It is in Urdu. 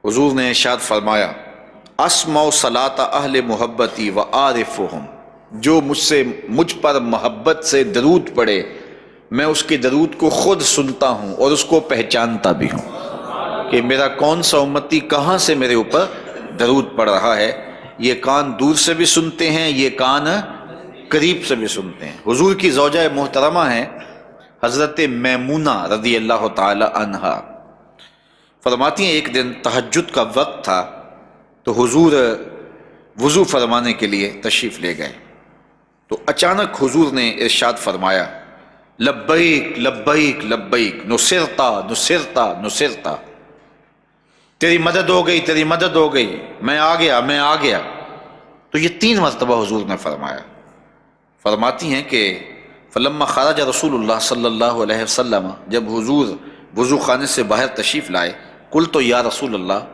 حضور نے ارشاد فرمایا اسمع صلاۃ اہل محبتی و عارفہم، جو مجھ پر محبت سے درود پڑھے میں اس کے درود کو خود سنتا ہوں اور اس کو پہچانتا بھی ہوں کہ میرا کون سا امتی کہاں سے میرے اوپر درود پڑھ رہا ہے۔ یہ کان دور سے بھی سنتے ہیں، یہ کان قریب سے بھی سنتے ہیں۔ حضور کی زوجہ محترمہ ہیں حضرت میمونہ رضی اللہ تعالی عنہا، فرماتی ہیں ایک دن تہجد کا وقت تھا تو حضور وضو فرمانے کے لیے تشریف لے گئے، تو اچانک حضور نے ارشاد فرمایا لبیک لبیک لبیک نصرتا نصرتا نصرتا، تیری مدد ہو گئی تیری مدد ہو گئی، میں آ گیا میں آ گیا۔ تو یہ 3 مرتبہ حضور نے فرمایا۔ فرماتی ہیں کہ فلما خرج رسول اللہ صلی اللہ علیہ وسلم، جب حضور وضو خانے سے باہر تشریف لائے، قلت یا رسول اللہ،